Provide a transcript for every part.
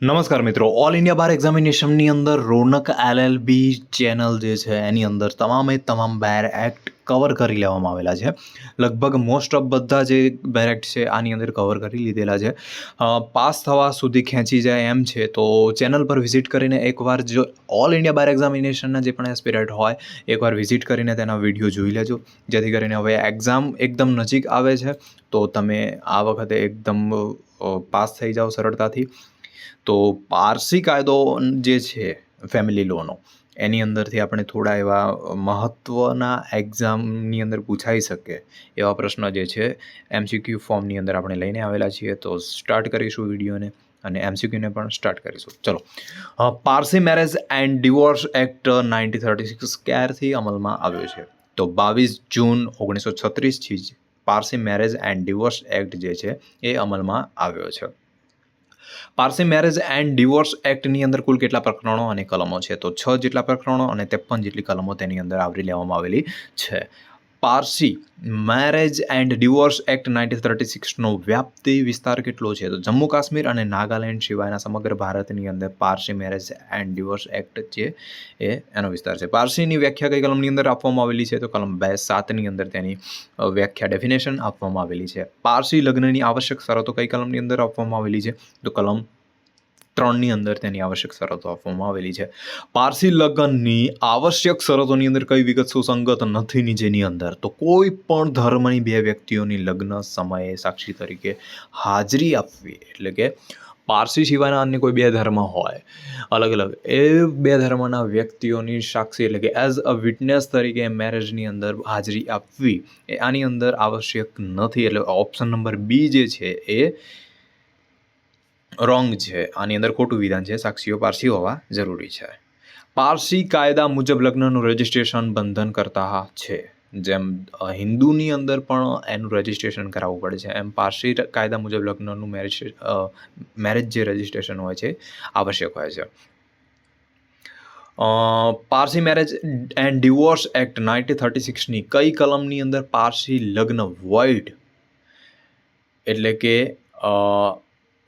નમસ્કાર મિત્રો, all India બાર એક્ઝામિનેશનની અંદર રોનક એલએલબી ચેનલ જે છે એની અંદર તમામ બાર એક્ટ કવર કરી લેવામાં આવેલા છે. લગભગ મોસ્ટ ઓફ બધા જે બાર એક્ટ છે આની અંદર કવર કરી લીધેલા છે. પાસ થવા સુધી ખેંચી જાય એમ છે, તો ચેનલ પર વિઝિટ કરીને એકવાર જો ઓલ ઇન્ડિયા બાર એક્ઝામિનેશનના જે પણ એસ્પિરન્ટ હોય એકવાર વિઝિટ કરીને તેના વિડીયો જોઈ લેજો, જેથી કરીને હવે એક્ઝામ એકદમ નજીક આવે છે તો તમે આ વખતે એકદમ પાસ થઈ જાઓ સરળતાથી. તો પારસી કાયદો જે છે ફેમિલી લોનો, એની અંદરથી આપણે થોડા એવા મહત્ત્વના એક્ઝામની અંદર પૂછાઈ શકે એવા પ્રશ્ન જે છે એમસીક્યુ ફોર્મની અંદર આપણે લઈને આવેલા છીએ. તો સ્ટાર્ટ કરીશું વિડીયોને અને એમસીક્યુને પણ સ્ટાર્ટ કરીશું. ચલો, Parsi marriage and divorce act 1936 ક્યારથી અમલમાં આવ્યો છે? તો 22 જૂન 1936થી જ Parsi marriage and divorce act જે છે એ અમલમાં આવ્યો છે. પારસી મેરેજ એન્ડ ડિવોર્સ એક્ટની અંદર કુલ કેટલા પ્રકરણો અને કલમો છે? તો 6 જેટલા પ્રકરણો અને 53 જેટલી કલમો તેની અંદર આવરી લેવામાં આવેલી છે. Parsi marriage and divorce act 1936નો વ્યાપ્તિ વિસ્તાર કેટલો છે? તો જમ્મુ કાશ્મીર અને નાગાલેન્ડ સિવાયના સમગ્ર ભારતની અંદર Parsi marriage and divorce act છે એ એનો વિસ્તાર છે. પારસીની વ્યાખ્યા કઈ કલમની અંદર આપવામાં આવેલી છે? તો કલમ 2(7) અંદર તેની વ્યાખ્યા ડેફિનેશન આપવામાં આવેલી છે. પારસી લગ્નની આવશ્યક શરતો કઈ કલમની અંદર આપવામાં આવેલી છે? તો કલમ 3ની અંદર તેની આવશ્યક શરતો આપવામાં આવેલી છે. પારસી લગ્નની આવશ્યક શરતોની અંદર કઈ વિગત સુસંગત નથી નીચેની અંદર? તો કોઈ પણ ધર્મની બે વ્યક્તિઓની લગ્ન સમયે સાક્ષી તરીકે હાજરી આપવી, એટલે કે પારસી સિવાયના અન્ય કોઈ બે ધર્મ હોય અલગ અલગ, એ બે ધર્મના વ્યક્તિઓની સાક્ષી એટલે કે એઝ અ વિટનેસ તરીકે મેરેજની અંદર હાજરી આપવી એ આની અંદર આવશ્યક નથી. એટલે ઓપ્શન નંબર બી જે છે એ રોંગ છે. આની અંદર ખોટું વિધાન છે. સાક્ષીઓ પારસી હોવા જરૂરી છે. પારસી કાયદા મુજબ લગ્નનું રજિસ્ટ્રેશન બંધન કરતા છે. જેમ હિન્દુની અંદર પણ એનું રજિસ્ટ્રેશન કરાવવું પડે છે, એમ પારસી કાયદા મુજબ લગ્નનું મેરેજ જે રજિસ્ટ્રેશન હોય છે આવશ્યક હોય છે. Parsi marriage and divorce act 1936ની કઈ કલમની અંદર પારસી લગ્ન વોઇડ એટલે કે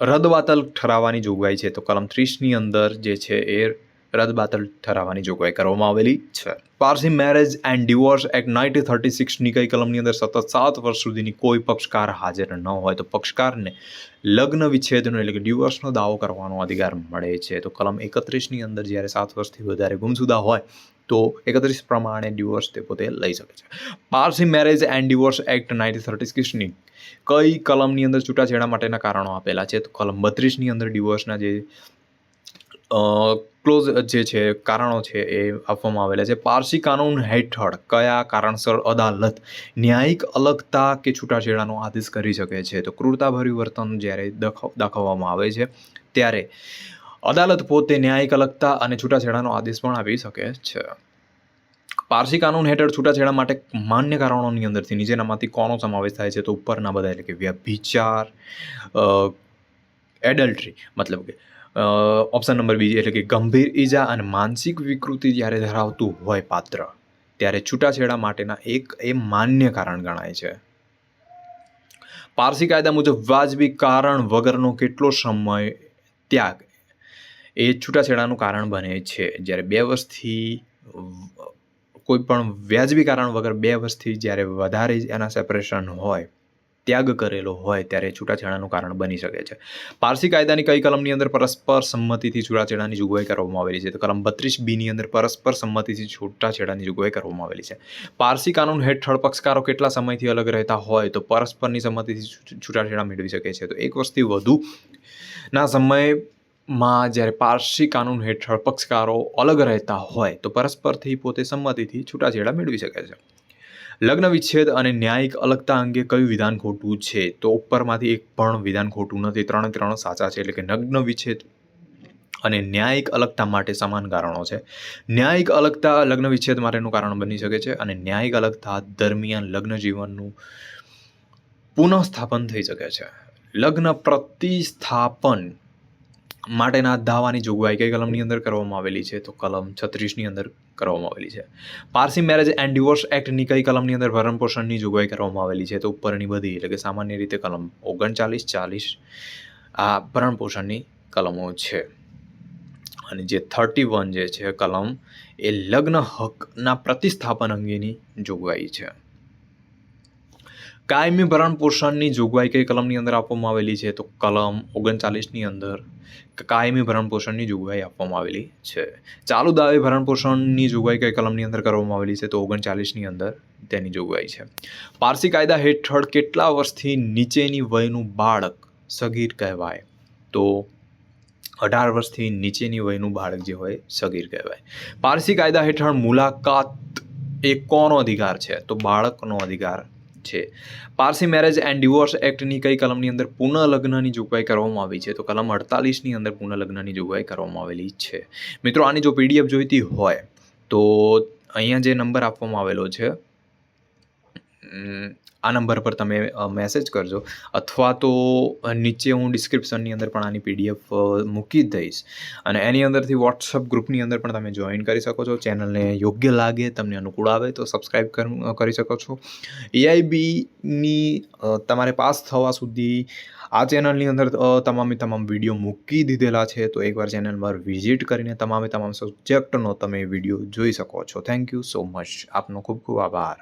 રદબાતલ ઠરાવવાની જોગવાઈ છે? તો કલમ 30ની અંદર જે છે એ રદબાતલ ઠરાવવાની જોગવાઈ કરવામાં આવેલી છે. Parsi marriage and divorce act 1936ની કઈ કલમની અંદર સતત 7 વર્ષ સુધીની કોઈ પક્ષકાર હાજર ન હોય તો પક્ષકારને લગ્ન વિચ્છેદનો એટલે કે ડિવોર્સનો દાવો કરવાનો અધિકાર મળે છે? તો કલમ 31ની અંદર જ્યારે 7 વર્ષથી વધારે ગુમસુદા હોય તો 31 પ્રમાણે ડિવોર્સ તે પોતે લઈ શકે છે. Parsi marriage and divorce act 1936ની કઈ કલમની અંદર છૂટાછેડા માટેના કારણો આપેલા છે? તો કલમ 32ની અંદર ડિવોર્સના જે ક્લોઝ જે છે કારણો છે એ આપવામાં આવેલા છે. પારસી કાનૂન હેઠળ કયા કારણસર અદાલત ન્યાયિક અલગતા કે છૂટાછેડાનો આદેશ કરી શકે છે? તો ક્રૂરતાભર્યું વર્તન જ્યારે દાખવવામાં આવે છે ત્યારે અદાલત પોતે ન્યાયિક અલગતા અને છૂટાછેડાનો આદેશ પણ આપી શકે છે. પારસી કાનૂન હેઠળ છૂટાછેડા માટે માન્ય કારણોની અંદરથી નીચેનામાંથી કોનો સમાવેશ થાય છે? તો ઉપરના બધા, એટલે કે વ્યભિચાર, એડલ્ટરી, મતલબ કે ઓપ્શન નંબર બી એટલે કે ગંભીર ઈજા અને માનસિક વિકૃતિ જ્યારે ધરાવતું હોય પાત્ર, ત્યારે છૂટાછેડા માટેના એ માન્ય કારણ ગણાય છે. પારસી કાયદા મુજબ વાજબી કારણ વગરનો કેટલો સમય ત્યાગ એ છૂટાછેડાનું કારણ બને છે? જ્યારે 2 વર્ષથી કોઈ પણ વ્યાજબી કારણ વગર 2 વર્ષથી જ્યારે વધારે એના સેપરેશન હોય, ત્યાગ કરેલો હોય, ત્યારે છૂટાછેડાનું કારણ બની શકે છે. પારસી કાયદાની કઈ કલમની અંદર પરસ્પર સંમતિથી છૂટાછેડાની જોગવાઈ કરવામાં આવેલી છે? તો કલમ 32(b)ની અંદર પરસ્પર સંમતિથી છૂટાછેડાની જોગવાઈ કરવામાં આવેલી છે. પારસી કાનૂન હેઠળ પક્ષકારો કેટલા સમયથી અલગ રહેતા હોય તો પરસ્પરની સંમતિથી છૂટાછેડા મેળવી શકે છે? તો 1 વર્ષથી વધુના સમયમાં જ્યારે પારસી કાનૂન હેઠળ પક્ષકારો અલગ રહેતા હોય તો પરસ્પરથી પોતે સંમતિથી છૂટાછેડા મેળવી શકે છે. લગ્ન વિચ્છેદ અને ન્યાયિક અલગતા અંગે કયું વિધાન ખોટું છે? તો ઉપરમાંથી એક પણ વિધાન ખોટું નથી. 3 સાચા છે. એટલે કે લગ્ન વિચ્છેદ અને ન્યાયિક અલગતા માટે સમાન કારણો છે. ન્યાયિક અલગતા લગ્ન વિચ્છેદ માટેનું કારણ બની શકે છે અને ન્યાયિક અલગતા દરમિયાન લગ્ન જીવનનું પુનઃસ્થાપન થઈ શકે છે. લગ્ન પ્રતિસ્થાપન માટેના દાવાની જોગવાઈ કઈ કલમની અંદર કરવામાં આવેલી છે? તો કલમ 36ની અંદર કરવામાં આવેલી છે. પારસી મેરેજ એન્ડ ડિવોર્સ એક્ટની કઈ કલમની અંદર ભરણપોષણની જોગવાઈ કરવામાં આવેલી છે? તો ઉપરની બધી, એટલે કે સામાન્ય રીતે કલમ 39, 40 આ ભરણપોષણની કલમો છે. અને જે 31 જે છે કલમ એ લગ્ન હકના પ્રતિસ્થાપન અંગેની જોગવાઈ છે. કાયમી ભરણ પોષણની જોગવાઈ કઈ કલમની અંદર આપવામાં આવેલી છે? તો કલમ 39ની અંદર કાયમી ભરણ પોષણની જોગવાઈ આપવામાં આવેલી છે. ચાલુ દાવે ભરણ પોષણની જોગવાઈ કઈ કલમની અંદર કરવામાં આવેલી છે? તો 39ની અંદર તેની જોગવાઈ છે. પારસી કાયદા હેઠળ કેટલા વર્ષથી નીચેની વયનું બાળક સગીર કહેવાય? તો 18 વર્ષથી નીચેની વયનું બાળક જે હોય સગીર કહેવાય. પારસી કાયદા હેઠળ મુલાકાત એ કોનો અધિકાર છે? તો બાળકનો અધિકાર છે. પારસી મેરેજ એન્ડ ડિવોર્સ એક્ટની કઈ કલમની અંદર પુનઃલગ્નની જોગવાઈ કરવામાં આવી છે? તો કલમ 48ની અંદર પુનઃલગ્નની જોગવાઈ કરવામાં આવેલી છે. મિત્રો, આની જો PDF જોઈતી હોય તો અહીંયા જે નંબર આપવામાં આવેલો છે આ નંબર પર તમે મેસેજ કરજો, અથવા તો નીચે હું ડિસ્ક્રિપ્શનની અંદર પણ આની PDF મૂકી જ દઈશ, અને એની અંદરથી વોટ્સઅપ ગ્રુપની અંદર પણ તમે જોઈન કરી શકો છો. ચેનલને યોગ્ય લાગે, તમને અનુકૂળ આવે તો સબસ્ક્રાઈબ કરી શકો છો. EIBની તમારે પાસ થવા સુધી આ ચેનલની અંદર તમામ વિડીયો મૂકી દીધેલા છે, તો એકવાર ચેનલ પર વિઝિટ કરીને તમામ સબ્જેક્ટનો તમે વિડીયો જોઈ શકો છો. Thank you so much. આપનો ખૂબ ખૂબ આભાર.